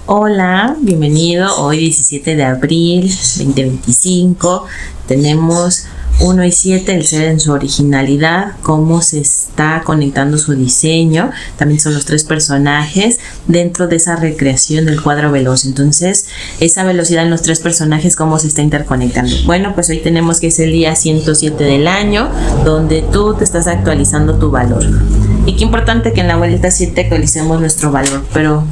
Hola, bienvenido. Hoy 17 de abril 2025 tenemos 1 y 7, el ser en su originalidad, cómo se está conectando su diseño. También son los 3 personajes dentro de esa recreación del cuadro veloz. Entonces, esa velocidad en los 3 personajes, cómo se está interconectando. Bueno, pues hoy tenemos que es el día 107 del año, donde tú te estás actualizando tu valor. Y qué importante que en la vuelta 7 actualicemos nuestro valor, pero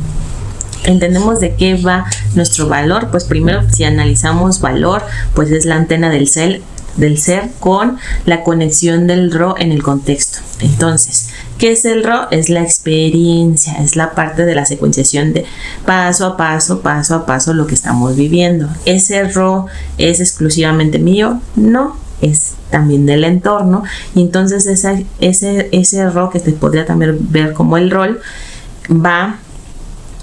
¿entendemos de qué va nuestro valor? Pues primero, si analizamos valor, pues es la antena del ser con la conexión del RO en el contexto. Entonces, ¿qué es el RO? Es la experiencia, es la parte de la secuenciación de paso a paso lo que estamos viviendo. ¿Ese RO es exclusivamente mío? No, es también del entorno. Y entonces ese RO, que te podría también ver como el rol, va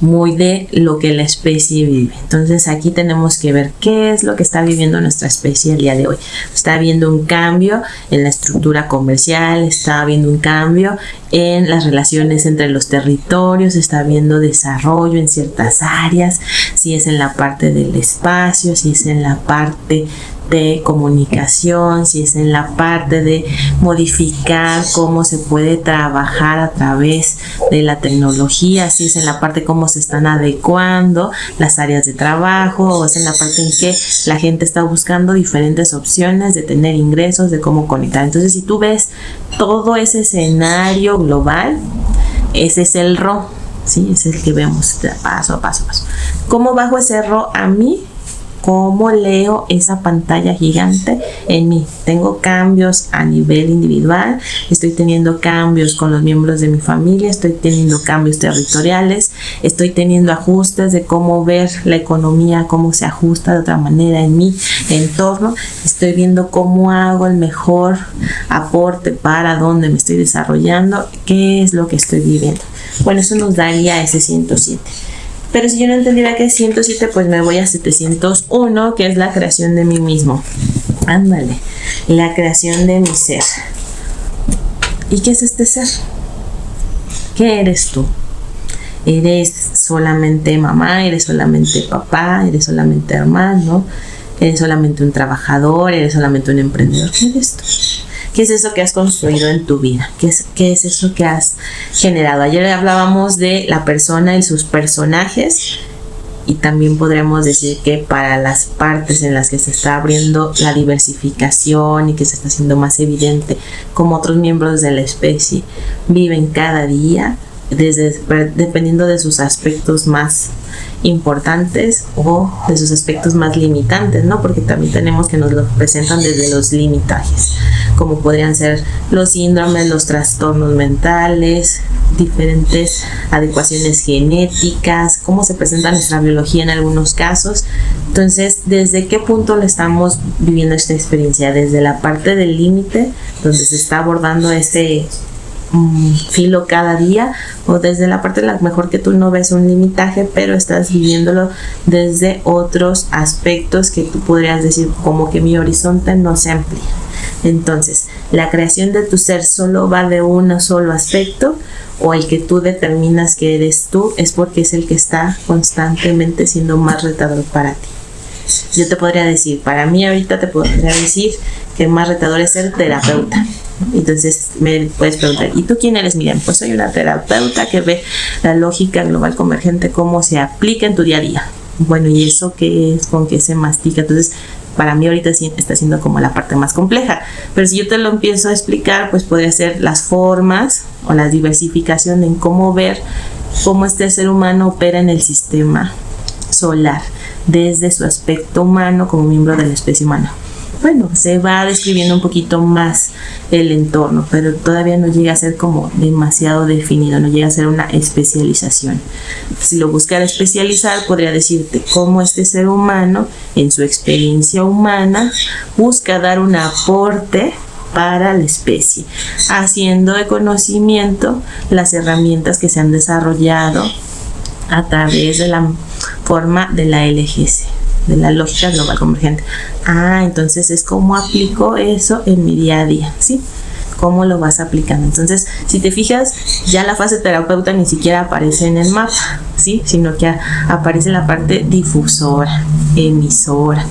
muy de lo que la especie vive. Entonces aquí tenemos que ver qué es lo que está viviendo nuestra especie el día de hoy. Está habiendo un cambio en la estructura comercial, está habiendo un cambio en las relaciones entre los territorios, está habiendo desarrollo en ciertas áreas, si es en la parte del espacio, si es en la parte de comunicación, si es en la parte de modificar cómo se puede trabajar a través de la tecnología, si es en la parte cómo se están adecuando las áreas de trabajo, o es en la parte en que la gente está buscando diferentes opciones de tener ingresos, de cómo conectar. Entonces, si tú ves todo ese escenario global, ese es el RO, ¿sí? Es el que vemos paso a paso. ¿Cómo bajo ese RO a mí? ¿Cómo leo esa pantalla gigante en mí? Tengo cambios a nivel individual, estoy teniendo cambios con los miembros de mi familia, estoy teniendo cambios territoriales, estoy teniendo ajustes de cómo ver la economía, cómo se ajusta de otra manera en mi entorno, estoy viendo cómo hago el mejor aporte para dónde me estoy desarrollando, qué es lo que estoy viviendo. Bueno, eso nos daría ese 107. Pero si yo no entendiera que es 107, pues me voy a 701, que es la creación de mí mismo. Ándale, la creación de mi ser. ¿Y qué es este ser? ¿Qué eres tú? ¿Eres solamente mamá? ¿Eres solamente papá? ¿Eres solamente hermano? ¿Eres solamente un trabajador? ¿Eres solamente un emprendedor? ¿Qué eres tú? ¿Qué es eso que has construido en tu vida? ¿Qué es eso que has generado? Ayer hablábamos de la persona y sus personajes, y también podríamos decir que para las partes en las que se está abriendo la diversificación y que se está haciendo más evidente cómo otros miembros de la especie viven cada día, dependiendo de sus aspectos más importantes o de sus aspectos más limitantes, ¿no? Porque también tenemos que nos lo presentan desde los limitajes, como podrían ser los síndromes, los trastornos mentales, diferentes adecuaciones genéticas, cómo se presenta nuestra biología en algunos casos. Entonces, ¿desde qué punto lo estamos viviendo esta experiencia? Desde la parte del límite, donde se está abordando ese filo cada día, o desde la parte de la mejor que tú no ves un limitaje, pero estás viviéndolo desde otros aspectos que tú podrías decir como que mi horizonte no se amplía. Entonces, la creación de tu ser solo va de un solo aspecto, o el que tú determinas que eres tú es porque es el que está constantemente siendo más retador para ti. Yo te podría decir, para mí ahorita te podría decir que el más retador es ser terapeuta. Entonces me puedes preguntar, ¿y tú quién eres, Miriam? Pues soy una terapeuta que ve la lógica global convergente, cómo se aplica en tu día a día. Bueno, ¿y eso qué es? ¿Con qué se mastica? Entonces, para mí ahorita sí está siendo como la parte más compleja. Pero si yo te lo empiezo a explicar, pues podría ser las formas o la diversificación en cómo ver cómo este ser humano opera en el sistema solar, desde su aspecto humano como miembro de la especie humana. Bueno, se va describiendo un poquito más el entorno, pero todavía no llega a ser como demasiado definido, no llega a ser una especialización. Si lo buscara especializar, podría decirte cómo este ser humano, en su experiencia humana, busca dar un aporte para la especie, haciendo de conocimiento las herramientas que se han desarrollado a través de la forma de la LGC, de la lógica global convergente. Entonces es cómo aplico eso en mi día a día, ¿sí? cómo lo vas aplicando. Entonces, si te fijas, ya la fase terapeuta ni siquiera aparece en el mapa. ¿sí? Sino que aparece la parte difusora, emisora,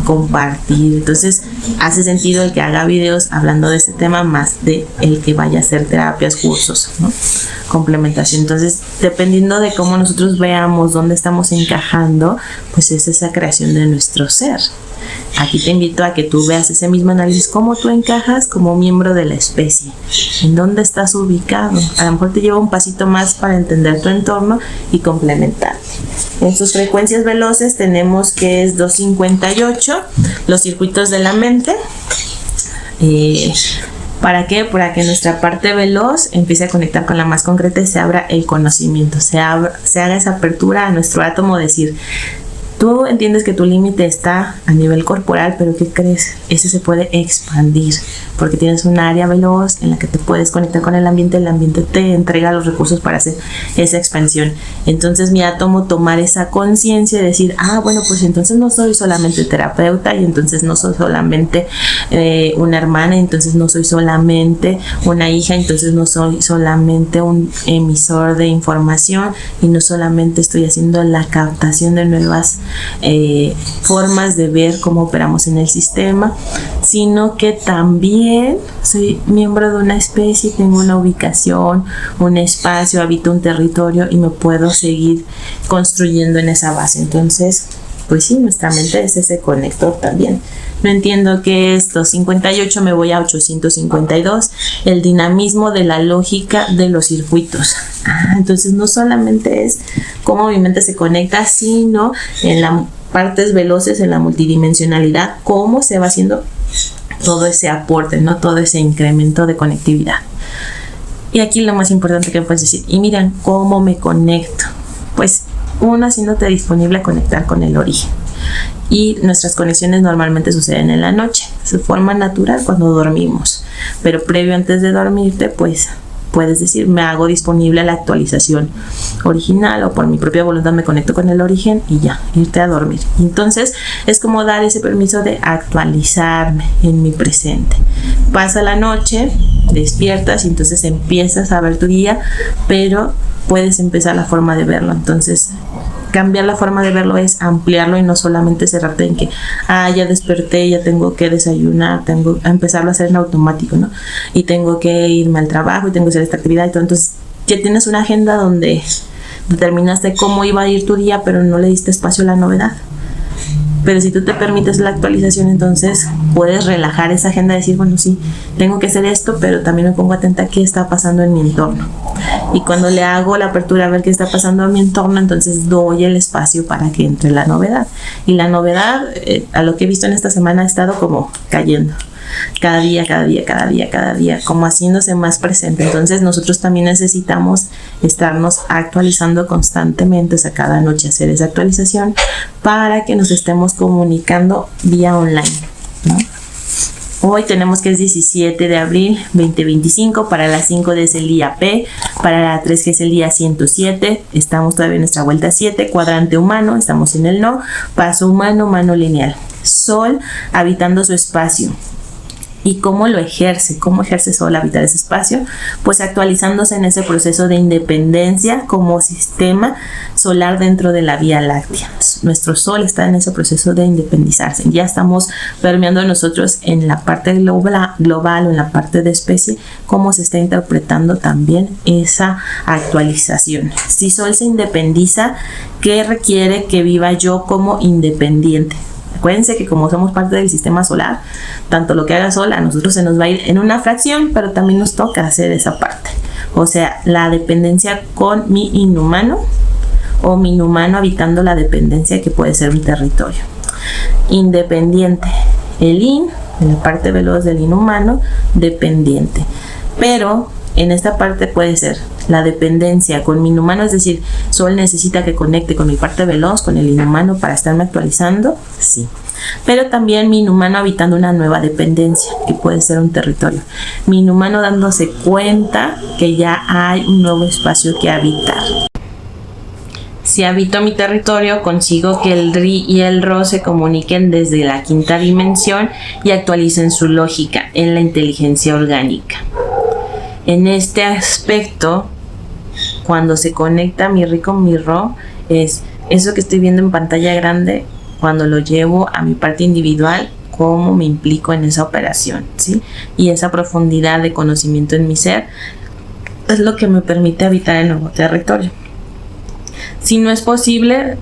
compartir. Entonces hace sentido el que haga videos hablando de este tema más de el que vaya a hacer terapias, cursos, ¿no? Complementación. Entonces, dependiendo de cómo nosotros veamos dónde estamos encajando, pues es esa creación de nuestro ser. Aquí te invito a que tú veas ese mismo análisis, cómo tú encajas como miembro de la especie, en dónde estás ubicado. A lo mejor te lleva un pasito más para entender tu entorno y complementarte. En sus frecuencias veloces tenemos que es 258, los circuitos de la mente. ¿Para qué? Para que nuestra parte veloz empiece a conectar con la más concreta y se abra el conocimiento, se haga esa apertura a nuestro átomo, decir, tú entiendes que tu límite está a nivel corporal, pero ¿qué crees? Ese se puede expandir porque tienes un área veloz en la que te puedes conectar con el ambiente te entrega los recursos para hacer esa expansión. Entonces mi átomo tomar esa conciencia y decir, bueno, pues entonces no soy solamente terapeuta y entonces no soy solamente una hermana, entonces no soy solamente una hija, entonces no soy solamente un emisor de información y no solamente estoy haciendo la captación de nuevas formas de ver cómo operamos en el sistema, sino que también soy miembro de una especie, tengo una ubicación, un espacio, habito un territorio y me puedo seguir construyendo en esa base. Entonces, pues sí, nuestra mente es ese conector también. No entiendo qué es 258, me voy a 852, el dinamismo de la lógica de los circuitos. Entonces no solamente es cómo mi mente se conecta, sino en las partes veloces, en la multidimensionalidad, cómo se va haciendo todo ese aporte, ¿no? Todo ese incremento de conectividad. Y aquí lo más importante que puedes decir, y miren cómo me conecto. Pues uno, haciéndote disponible a conectar con el origen. Y nuestras conexiones normalmente suceden en la noche, de forma natural cuando dormimos. Pero previo, antes de dormirte, pues puedes decir, me hago disponible a la actualización original, o por mi propia voluntad me conecto con el origen y ya, irte a dormir. Entonces es como dar ese permiso de actualizarme en mi presente. Pasa la noche, despiertas y entonces empiezas a ver tu día, pero puedes empezar la forma de verlo. Entonces cambiar la forma de verlo es ampliarlo y no solamente cerrarte en que ya desperté, ya tengo que desayunar, tengo que empezarlo a hacer en automático, ¿no? Y tengo que irme al trabajo y tengo que hacer esta actividad y todo. Entonces ya tienes una agenda donde determinaste cómo iba a ir tu día, pero no le diste espacio a la novedad. Pero si tú te permites la actualización, entonces puedes relajar esa agenda y decir, bueno, sí, tengo que hacer esto, pero también me pongo atenta a qué está pasando en mi entorno. Y cuando le hago la apertura a ver qué está pasando en mi entorno, entonces doy el espacio para que entre la novedad. Y la novedad, a lo que he visto en esta semana, ha estado como cayendo. Cada día, como haciéndose más presente. Entonces nosotros también necesitamos estarnos actualizando constantemente, o sea, cada noche hacer esa actualización para que nos estemos comunicando vía online, ¿no? Hoy tenemos que es 17 de abril 2025, para las 5 es el día P, para la 3 que es el día 107, estamos todavía en nuestra vuelta 7, cuadrante humano, estamos en el no, paso humano, mano lineal, Sol habitando su espacio. ¿Y cómo lo ejerce? ¿Cómo ejerce Sol habitar ese espacio? Pues actualizándose en ese proceso de independencia como sistema solar dentro de la Vía Láctea. Nuestro Sol está en ese proceso de independizarse. Ya estamos permeando nosotros en la parte global o en la parte de especie, cómo se está interpretando también esa actualización. Si Sol se independiza, ¿qué requiere que viva yo como independiente? Acuérdense que como somos parte del sistema solar, tanto lo que haga Sol a nosotros se nos va a ir en una fracción, pero también nos toca hacer esa parte. O sea, la dependencia con mi inhumano o mi inhumano habitando la dependencia que puede ser mi territorio. Independiente. El in, en la parte veloz del inhumano, dependiente. Pero en esta parte puede ser la dependencia con mi inhumano, es decir, Sol necesita que conecte con mi parte veloz, con el inhumano para estarme actualizando, sí. Pero también mi inhumano habitando una nueva dependencia, que puede ser un territorio. Mi inhumano dándose cuenta que ya hay un nuevo espacio que habitar. Si habito mi territorio, consigo que el Ri y el Ro se comuniquen desde la quinta dimensión y actualicen su lógica en la inteligencia orgánica. En este aspecto, cuando se conecta mi RI con mi RO es eso que estoy viendo en pantalla grande, cuando lo llevo a mi parte individual, cómo me implico en esa operación, ¿sí? Y esa profundidad de conocimiento en mi ser es lo que me permite habitar el nuevo territorio. Si no es posible,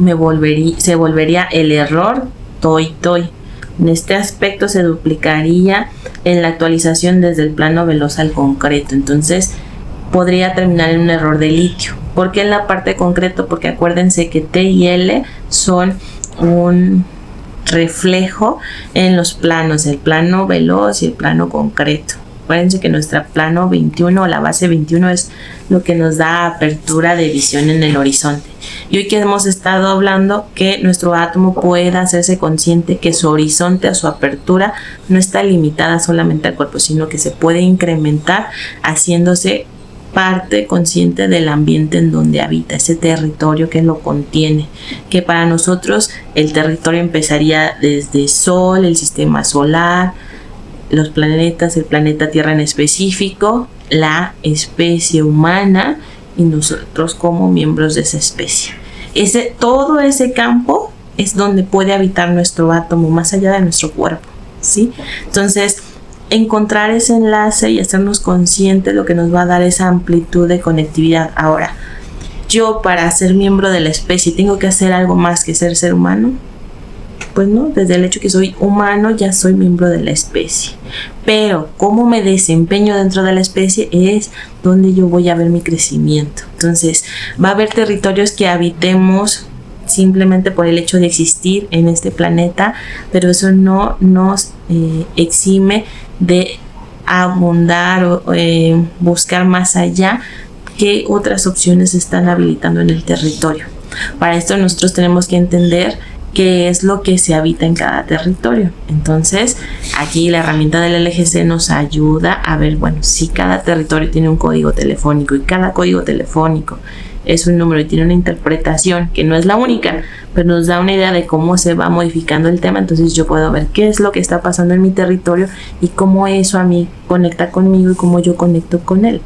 se volvería el error toi. En este aspecto se duplicaría en la actualización desde el plano veloz al concreto. Entonces podría terminar en un error de litio. ¿Por qué en la parte concreto? Porque acuérdense que T y L son un reflejo en los planos, el plano veloz y el plano concreto. Acuérdense que nuestra plano 21 o la base 21 es lo que nos da apertura de visión en el horizonte. Y hoy que hemos estado hablando que nuestro átomo pueda hacerse consciente que su horizonte o su apertura no está limitada solamente al cuerpo, sino que se puede incrementar haciéndose parte consciente del ambiente en donde habita, ese territorio que lo contiene, que para nosotros el territorio empezaría desde Sol, el sistema solar, los planetas, el planeta Tierra en específico, la especie humana y nosotros como miembros de esa especie. Todo ese campo es donde puede habitar nuestro átomo, más allá de nuestro cuerpo, ¿sí? Entonces, encontrar ese enlace y hacernos conscientes lo que nos va a dar esa amplitud de conectividad. Ahora, yo para ser miembro de la especie, ¿tengo que hacer algo más que ser humano? Pues no, desde el hecho que soy humano ya soy miembro de la especie. Pero cómo me desempeño dentro de la especie es donde yo voy a ver mi crecimiento. Entonces va a haber territorios que habitemos simplemente por el hecho de existir en este planeta, pero eso no nos exime de abundar o buscar más allá qué otras opciones están habilitando en el territorio. Para esto nosotros tenemos que entender qué es lo que se habita en cada territorio. Entonces, aquí la herramienta del LGC nos ayuda a ver, bueno, si cada territorio tiene un código telefónico y cada código telefónico es un número y tiene una interpretación que no es la única, pero nos da una idea de cómo se va modificando el tema. Entonces yo puedo ver qué es lo que está pasando en mi territorio y cómo eso a mí conecta conmigo y cómo yo conecto con él.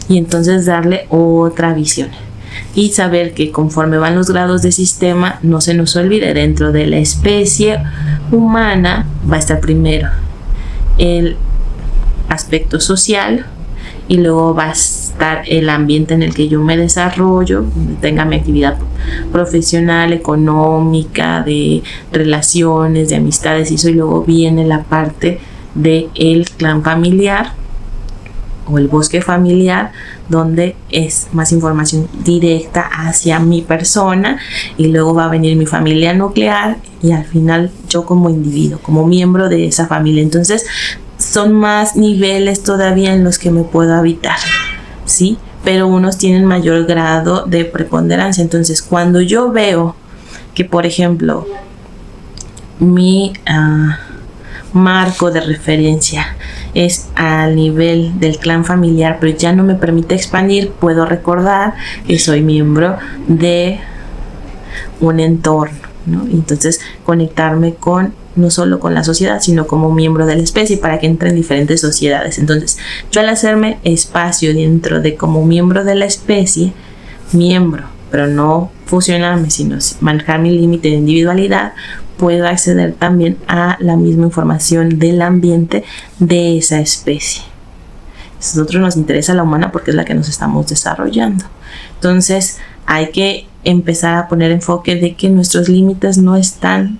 Y entonces darle otra visión. Y saber que conforme van los grados de sistema, no se nos olvide, dentro de la especie humana va a estar primero el aspecto social y luego va a estar el ambiente en el que yo me desarrollo, donde tenga mi actividad profesional, económica, de relaciones, de amistades y eso, y luego viene la parte del clan familiar o el bosque familiar, donde es más información directa hacia mi persona, y luego va a venir mi familia nuclear y al final yo como individuo, como miembro de esa familia. Entonces son más niveles todavía en los que me puedo habitar, ¿sí? Pero unos tienen mayor grado de preponderancia. Entonces cuando yo veo que, por ejemplo, mi marco de referencia es al nivel del clan familiar, pero ya no me permite expandir, puedo recordar que soy miembro de un entorno, ¿no? Entonces conectarme con no solo con la sociedad, sino como miembro de la especie para que entre en diferentes sociedades. Entonces yo, al hacerme espacio dentro de como miembro de la especie, pero no fusionarme, sino manejar mi límite de individualidad, puedo acceder también a la misma información del ambiente de esa especie. A nosotros nos interesa la humana porque es la que nos estamos desarrollando. Entonces hay que empezar a poner enfoque de que nuestros límites no están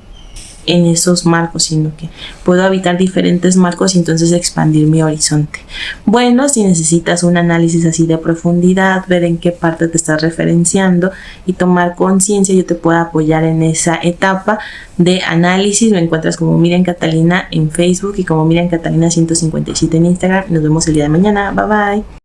en esos marcos, sino que puedo habitar diferentes marcos y entonces expandir mi horizonte. Bueno, si necesitas un análisis así de profundidad, ver en qué parte te estás referenciando y tomar conciencia, yo te puedo apoyar en esa etapa de análisis. Me encuentras como Miriam Catalina en Facebook y como Miriam Catalina 157 en Instagram. Nos vemos el día de mañana. Bye bye.